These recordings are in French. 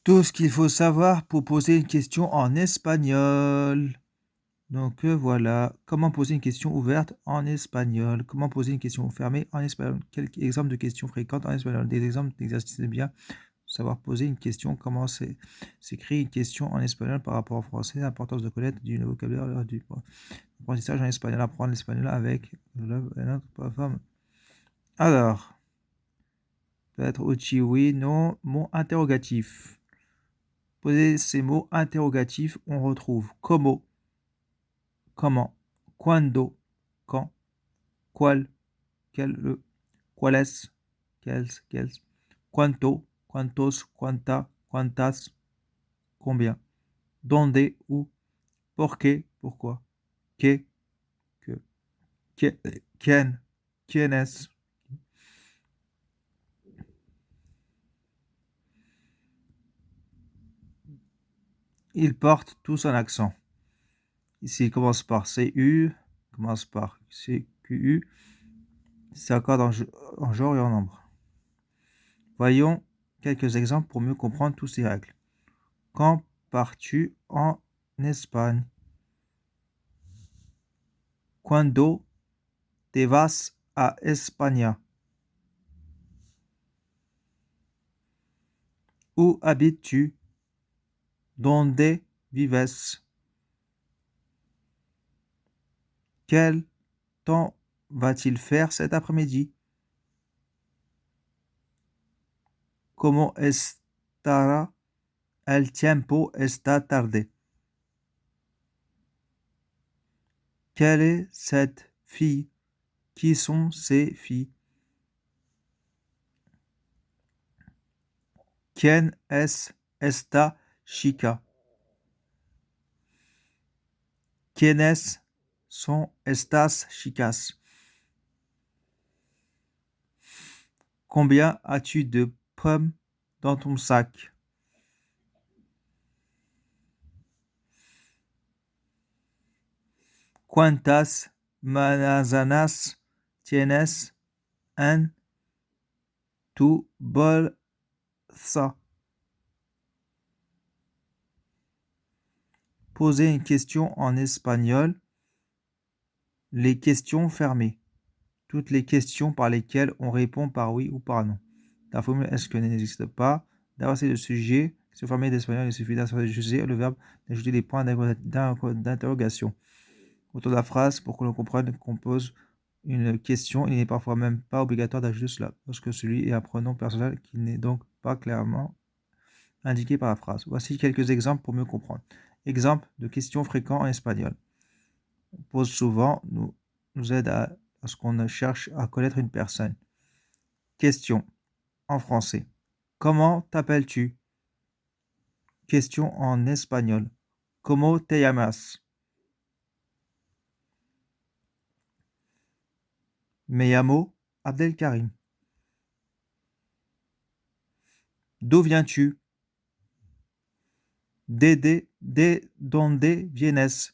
Tout ce qu'il faut savoir pour poser une question en espagnol. Donc voilà, comment poser une question ouverte en espagnol, comment poser une question fermée en espagnol, quelques exemples de questions fréquentes en espagnol, des exemples d'exercices de bien, savoir poser une question, comment s'écrit une question en espagnol par rapport au français, l'importance de connaître du vocabulaire lors du apprentissage en espagnol, apprendre l'espagnol avec notre plateforme. Alors, peut-être oui, oui, non, mot interrogatif. Poser ces mots interrogatifs, on retrouve como, comment, cuando, quand, cuál, quel, cuáles, quels, cuánto, cuántos, cuánta, cuántas, combien, dónde, où, por qué, pourquoi, qué, que, quién, quiénes. Ils portent tous un accent. Ici, il commence par CU, commence par CQU, c'est encore en genre et en nombre. Voyons quelques exemples pour mieux comprendre tous ces règles. Quand pars-tu en Espagne? Cuando te vas a España? Où habites-tu? Donde vives? Quel temps va-t-il faire cet après-midi? Como estará el tiempo esta tarde? Quelle est cette fille? Qui sont ces filles? ¿Quién es esta chica? ¿Quiénes sont estas chicas? Combien as-tu de pommes dans ton sac? ¿Cuántas manzanas tienes en tu bolsa? Poser une question en espagnol. Les questions fermées. Toutes les questions par lesquelles on répond par oui ou par non. La formule est-ce que n'existe pas. D'avancer le sujet. Se former d'espagnol, il suffit d'insérer le sujet et le verbe d'ajouter des points d'interrogation. Autour de la phrase, pour que l'on comprenne qu'on pose une question, il n'est parfois même pas obligatoire d'ajouter cela, lorsque celui est un pronom personnel qui n'est donc pas clairement indiqué par la phrase. Voici quelques exemples pour mieux comprendre. Exemple de questions fréquentes en espagnol. On pose souvent, nous aide à ce qu'on cherche à connaître une personne. Question en français. Comment t'appelles-tu? Question en espagnol. ¿Cómo te llamas? Me llamo Abdelkarim. D'où viens-tu? De donde vienes?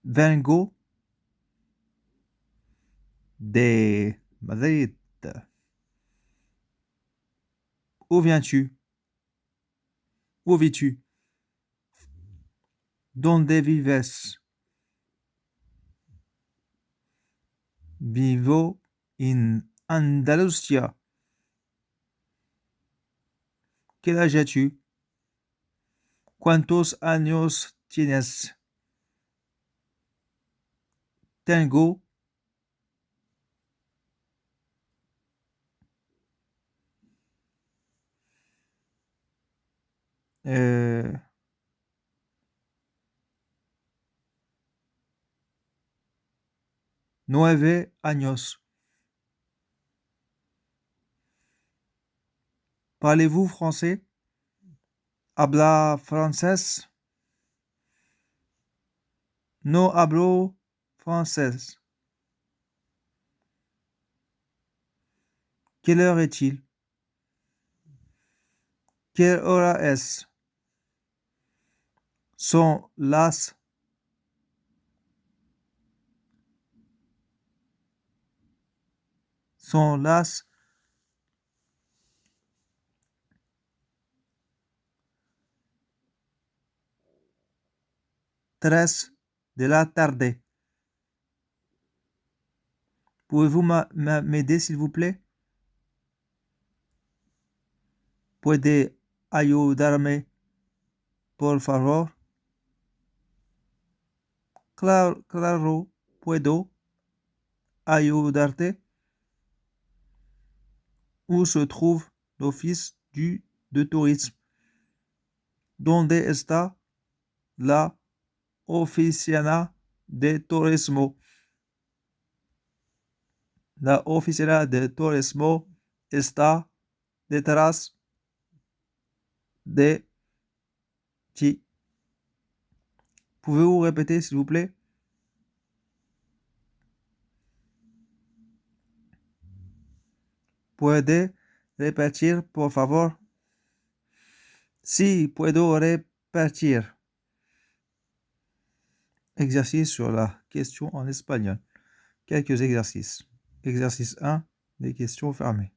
Vengo de Madrid. Où viens-tu? Où vis-tu? Donde vives? Vivo in Andalusia. Quel âge as-tu? ¿Cuántos años tienes? Tengo 9 años. Parlez-vous français? Habla francés? No hablo francés. Quelle heure est-il? Quelle hora es? Son las 3 de la tarde. Pouvez-vous m'aider, s'il vous plaît? ¿Puede ayudarme, por favor? Claro, puedo ayudarte. Où se trouve l'office de tourisme? ¿Dónde está la oficina de turismo? La oficina de turismo está detrás de ti. Pouvez-vous répéter, s'il vous plaît? ¿Puede repetir, por favor? Sí, puedo repetir. Exercice sur la question en espagnol. Quelques exercices. Exercice 1, des questions fermées.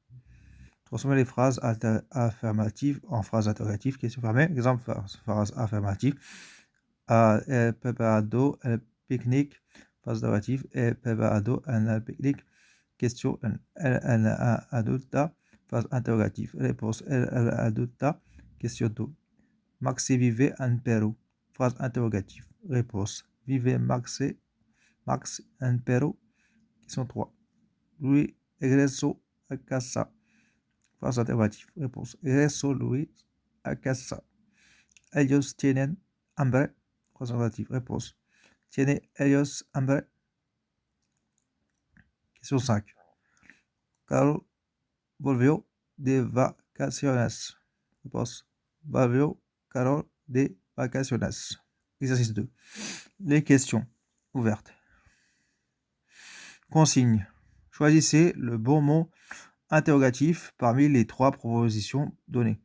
Transformez les phrases affirmatives en phrases interrogatives, questions fermées. Exemple, phrase affirmative. He preparado el picnic. Phrase interrogative. He preparado el picnic. Question 1. El adulta. Phrase interrogative. Réponse. El adulta. Question 2. Maxi vive en Perú. Phrase interrogative. Réponse. Vive Max en Perú. Question 3. Luis regresó a casa. Phrase interrogative. Réponse. Regresó Luis a casa. Ellos tienen hambre. Phrase interrogative. Réponse. ¿Tiene ellos hambre? Question 5. Carlos volvió de vacaciones. Réponse. Volvió Carol de vacaciones. Exercice 2. Les questions ouvertes. Consigne. Choisissez le bon mot interrogatif parmi les 3 propositions données.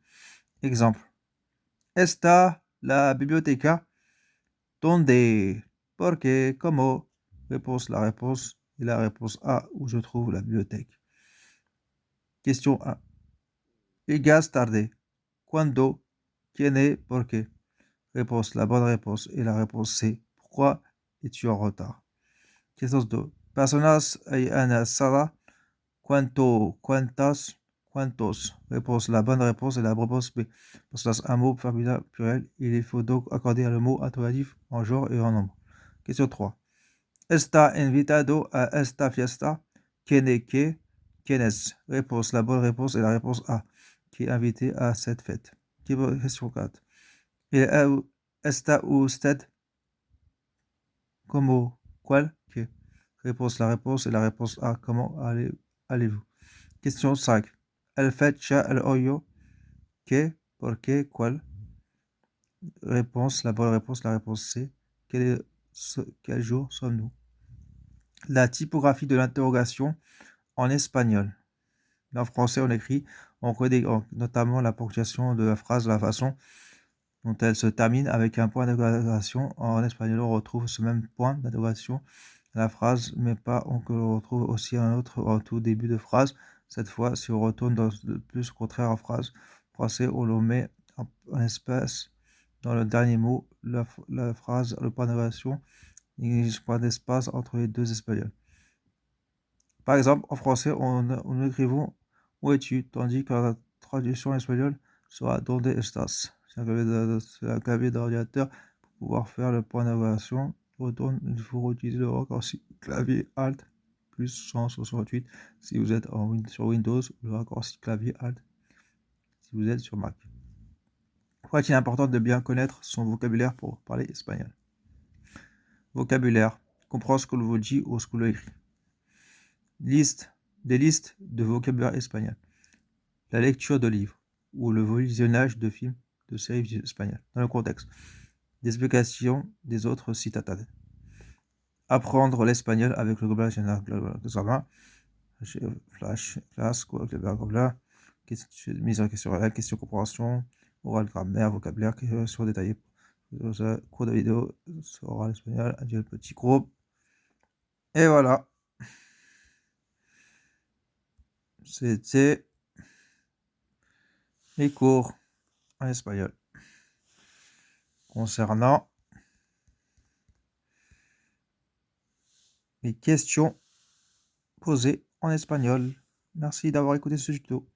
Exemple. ¿Está la biblioteca? ¿Dónde? ¿Por qué? ¿Cómo? Réponse, la réponse et la réponse A, où je trouve la bibliothèque. Question 1. Llegas tarde. ¿Cuándo? ¿Quién est? ¿Por qué? Réponse, la bonne réponse et la réponse C. Pourquoi es-tu en retard? Question 2. Personas hay en la sala. ¿Cuántos? Réponse, la bonne réponse et la réponse B. Personas, un mot féminin pluriel. Il faut donc accorder le mot interrogatif en genre et en nombre. Question 3. ¿Está invitado a esta fiesta? ¿Quién es qué? ¿Quién es? Réponse, la bonne réponse et la réponse A. Qui est invité à cette fête? Question 4. ¿Está usted? ¿Cómo? ¿Cuál? ¿Qué? Réponse, la réponse et la réponse A. Comment allez-vous? Question 5. El fecha el hoyo. ¿Qué? ¿Por qué? ¿Cuál? Réponse, la bonne réponse, la réponse C. Quel jour sommes-nous? La typographie de l'interrogation en espagnol. En français, on écrit, on connaît notamment la ponctuation de la phrase, la façon dont elle se termine avec un point d'interrogation. En espagnol, on retrouve ce même point d'interrogation à la phrase, mais pas on retrouve aussi un autre en tout début de phrase. Cette fois, si on retourne dans le plus contraire en phrase, en français, on le met en espace dans le dernier mot, la phrase, le point d'interrogation, il n'existe pas d'espace entre les deux espagnols. Par exemple, en français, on écrivons où es-tu, tandis que la traduction espagnole sera donde estás. C'est un clavier d'ordinateur pour pouvoir faire le point d'interrogation. Il faut utiliser le raccourci clavier Alt plus 168 si vous êtes sur Windows, le raccourci clavier Alt si vous êtes sur Mac. Pourquoi est-il important de bien connaître son vocabulaire pour parler espagnol? Vocabulaire. Comprendre ce que l'on vous dit ou ce que l'on écrit. Des listes de vocabulaire espagnol. La lecture de livres ou le visionnage de films, de séries espagnoles. Dans le contexte. Des explications des autres sites internet. Apprendre l'espagnol avec le vocabulaire général. Flash, classe, vocabulaire, mise en question, la question compréhension, oral, grammaire, vocabulaire, question détaillée. Cours de vidéo, oral espagnol, adieu petit groupe. Et voilà. C'était les cours en espagnol concernant mes questions posées en espagnol. Merci d'avoir écouté ce tuto.